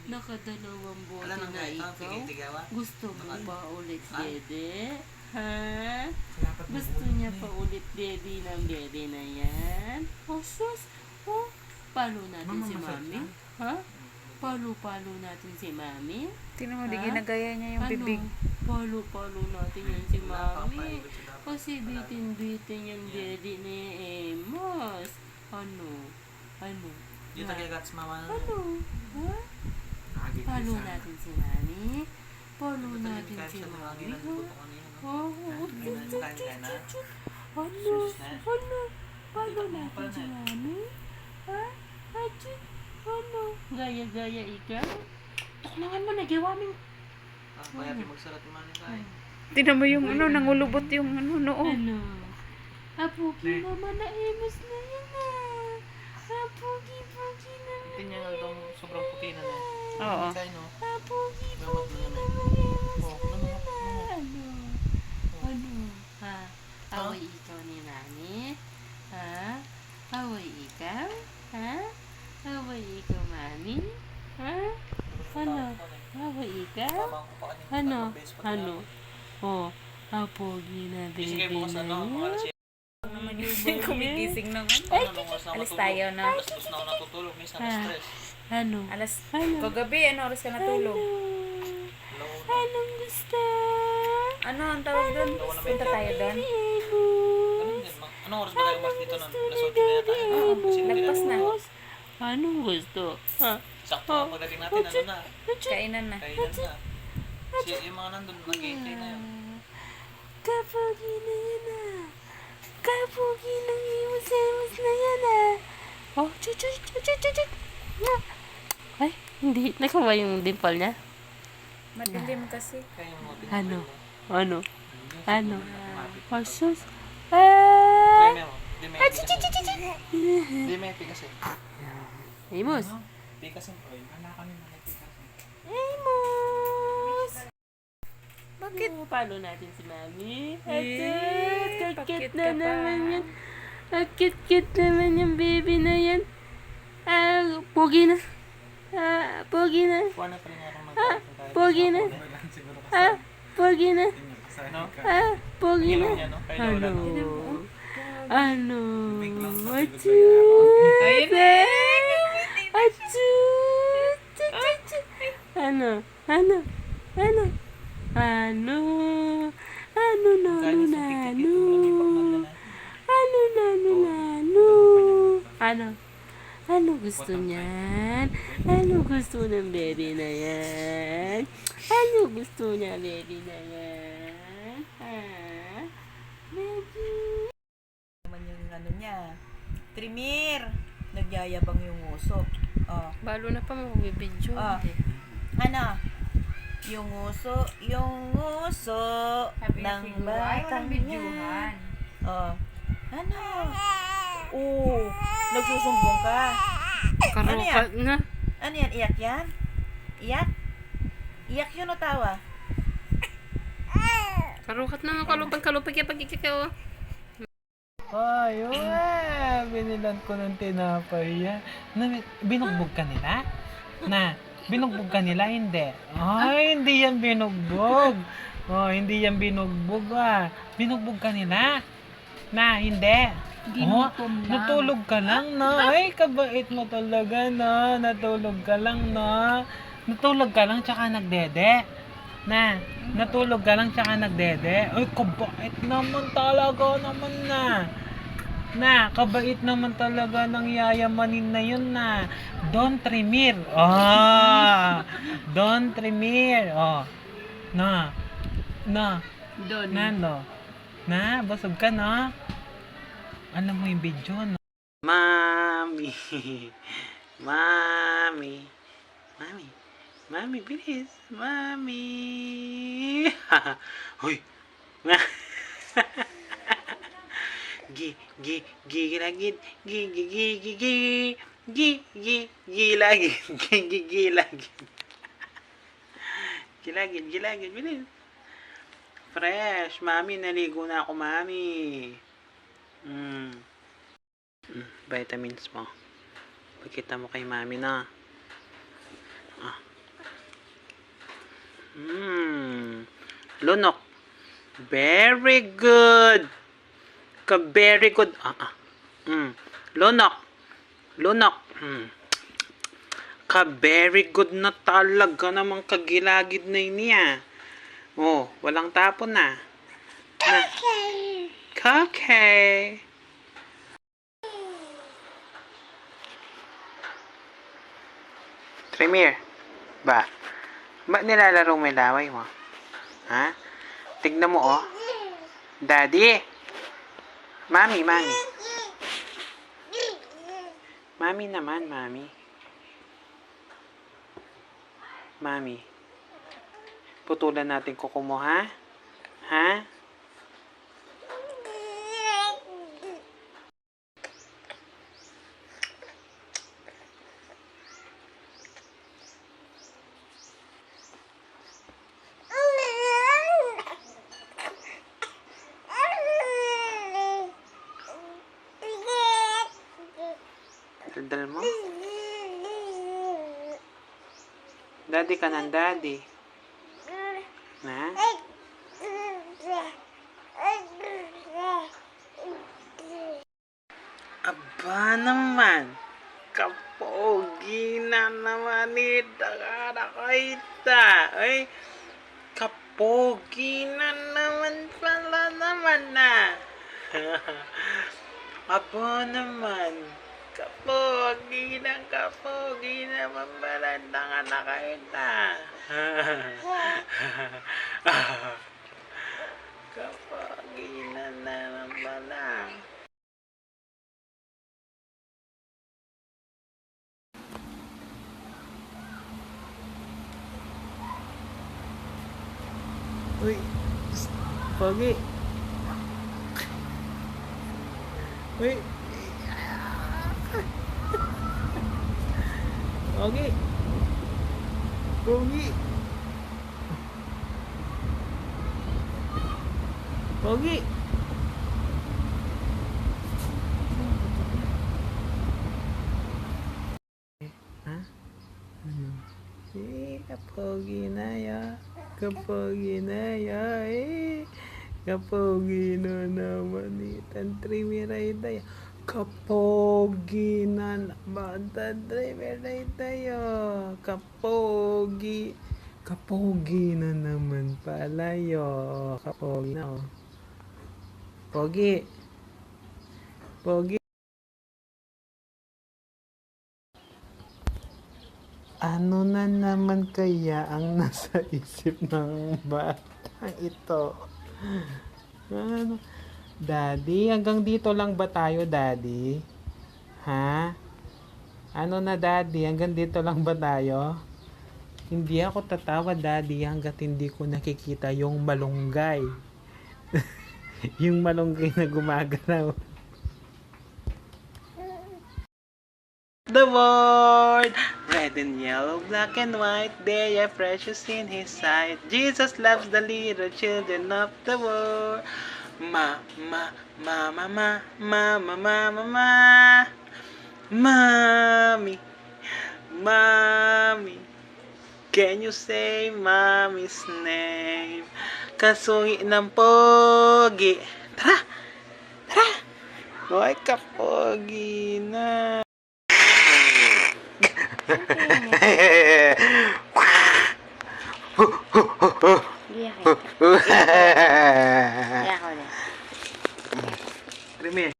Nakadalawang bote Alam na ito, ikaw. tigay-tigawa. Gusto mo pa ulit, Ha? Dede? Ha? Gusto niya pa ulit, Dede, ng Dede na yan? Oh, sus! Oh, palo natin si Mami? Ha? Palo-palo natin si Mami? Tingnan mo, di Ha? ginagaya niya yung bibig. Palo-palo natin yan si Mami. Kasi bitin-bitin yung Dede ni Amos. Ano? Ano? Dito kaya gats mama na. Ano? Ha? Palo natin si Mami. Palo natin si Mami. Oh, ano? Ano? Palo natin si Mami. Ha? Achit? Ano? Gaya-gaya ikaw? Tuklangan mo, nagawa mo. Kaya magsarat yung mani tayo. Tingnan mo yung nangulubot yung noo. Ano? Apugi naman na Amos na yan ah. Apugi-pugi naman. Tingnan nga itong sobrang puti na na. Oo. Apugi-pugi naman Amos na yan ah. Ano? Ano? Ha? Away ikaw ni Nani? Ha? Away ikaw? Ha? Away ikaw, Mami? Ha? Ano? Away ikaw? Ano? Ano? Oh, apogi na baby na yan. Naman yung kumigising ng alas tayo na. Gusto na ako natutulog, minsan stress. Ano? Alas, Ano? kagabi, ano oras ka natulog? Anong gusto? Ano ang tawag doon? Punta tayo doon? Ganun din. Anong oras ba tayo mas dito nun? Alas 8 na yata. Oo, lagpas na. Anong gusto? Ha? Sakto ang pagdating natin, ano na? Kainan na. Kainan na. Yung mga nandun, nag-gameplay na yun. Kapogi na yan ah. Kapogi ng iwas-iwas na yan ah. Oh, chuchuchuchuchuchut. Ay, hindi. Nakawa yung dimple niya. Madilim kasi. Kaya mo, Ano? Ano? Ano? Oh, sus. Try Ah! mo. Di may pikas eh. Amos. Pikas eh. Wala kami mga pikas eh. Amos. Bakit? Oh, palo natin si Mami. Eh, At pakit cute na ka pa. naman yan. At cute naman yung baby na yan. Ah, pogi na. Ah, pogi na. Kuha na pa rin ako Pogi na. Ah, pogi na. Ano? Ah, pogi na. Ilaw niya, no? Kaya wala Ano? no? Ano? Ayun eh. Achut! Ano? Ano? Ano? Ano? Ano na? Ano na? Ano? Ano na? Ano na? Ano? Ano? Ano gusto niyan? Ano gusto ng baby na yan? Ano gusto niya baby na yan? Ha? Baby? Naman yung ano niya. Trimir. Nagyayabang yung uso. Oh. Balo na pa magbibidyo. Ah. Ano? Yung uso ng batang yan. Oh. Ano? Oo. Nagsusumbong ka. Karukat na. Ano yan? Iyak yan? Iyak? Iyak yun o tawa? Karukat na nga kalupag kaya pagkikikaw. Ay, binilan ko ng tinapay yan. Binugbog ka nila? Binugbog ka nila? Hindi. Ay, hindi yan binugbog. Oh, hindi yan binugbog ah. Binugbog ka nila? Hindi. Natulog ka lang na. Ay, kabait mo talaga na. Natulog ka lang na. Natulog ka lang tsaka nagdede. Natulog ka lang tsaka nagdede. Ay, kabait naman talaga naman na. Kabait naman talaga ng yayamanin na yun na. Don Trimir. Don Trimir. Oh. Doon. Busog ka na. Alam mo yung video, no? Mami. Mami, bilis. Mami. Hoy. Gilagid. Gilagid, bilis. Fresh. Mami, naligo na ako, Mami. Vitamins mo. Pagkita mo kay Mami na. Lunok. Very good. Very good. Lunok. Lunok. Very good na talaga namang kagilagid na niya. Oh, walang tapon na. Okay. Tremir. Ba nilalaro mo yung laway mo? Ha? Tignan mo, oh. Daddy. Mami. Mami naman, mami. Mami. Putulan natin kuko mo, ha? Ha? Daldal mo? Daddy ka ng daddy. Na? Aba naman. Kapogi na naman ito. Nakakaita. Ay, kapogi na naman pala naman na. Aba naman. Kapogi naman pala na nakaita. Kapogi na naman pala. Uy, Pogi. Uy. Pogi. Pogi. Pogi. Hah? Kapogi na ya. Kapogi na ya. Kapogi na naman ni Tantrimiray tayo. Kapogi na naman Tantrimiray tayo. Kapogi. Kapogi na naman pala yo. Kapogi na oh. Pogi. Pogi. Ano na naman kaya ang nasa isip ng batang ito? Ano? Daddy, hanggang dito lang ba tayo, Daddy? Ha? Ano na, Daddy? Hanggang dito lang ba tayo? Hindi ako tatawa, Daddy, hanggat hindi ko nakikita yung malunggay. Yung malunggay na gumagalaw. The world, red and yellow, black and white, they are precious in His sight. Jesus loves the little children of the world. Mommy, can you say Mommy's name? Kasungi ng pogi. Tara! Hoy, kapogi na. Remy.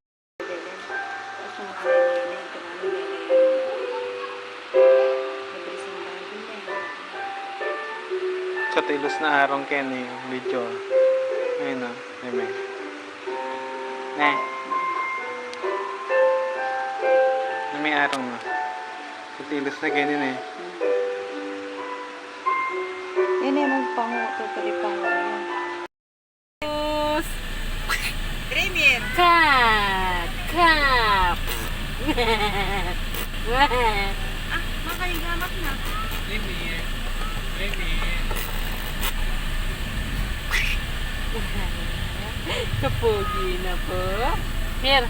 Sa tilos na arong Kenny, video. Ayun o, Remy. Ne. May arong na. Sa tilos na Kenny na eh. Yan eh, magpango. Tutulipango yan. Tremir! Cat! Makaigamat na. Remy. Kapogi na po. Here.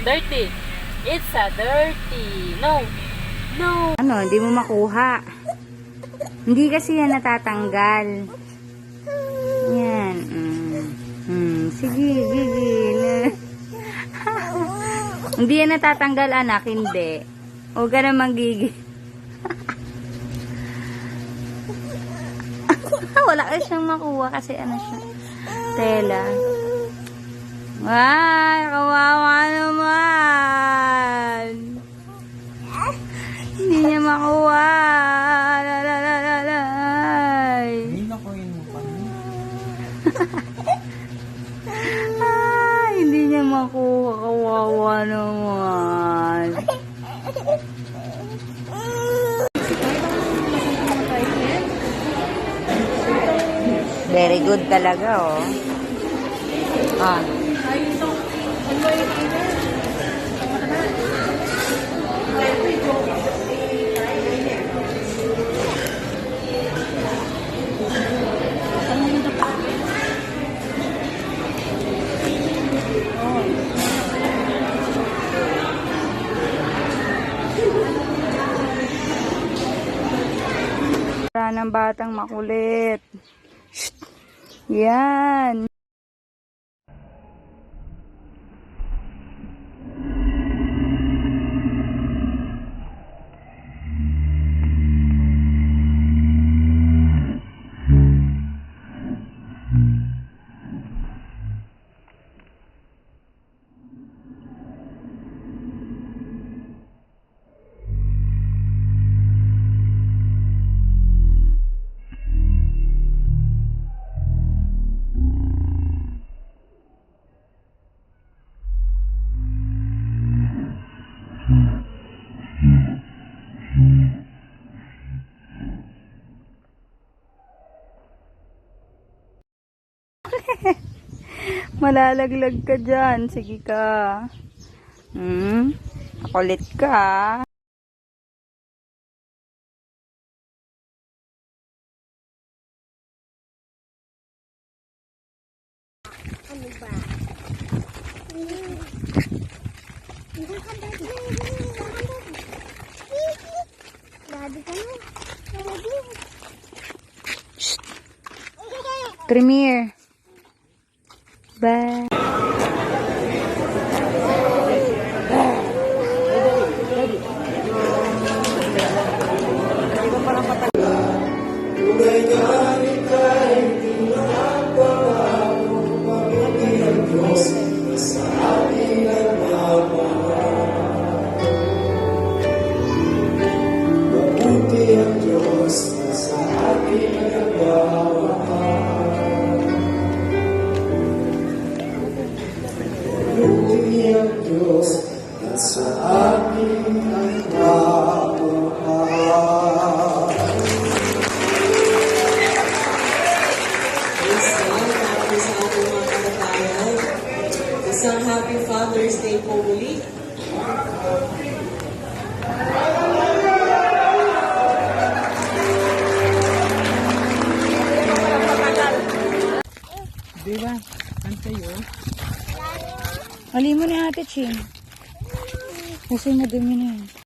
Dirty. It's a dirty. No. Ano, hindi mo makuha. Hindi kasi yan natatanggal. Yan. Sige, gigil. Hindi yan natatanggal, anak. Hindi. Huwag ka naman gigil. Wala ka siyang makuha kasi ano siya. Tela. Ay, kawawa naman. Hindi niya makuha. Lalalala. Hindi na ko yun mo pa. Ay, hindi niya makuha. Kawawa naman. Very good talaga, oh. Ah. Para ng batang makulit. Shh. Yan. Malalaglag ka dyan. Sige ka. Makulit ka. Ano ba? Daddy ka na. Daddy. Tremere. Bye. Isang Happy Father's Day po muli. Diba? Antayo. Hali mo na ate, Chin. Kasi madumi na yun.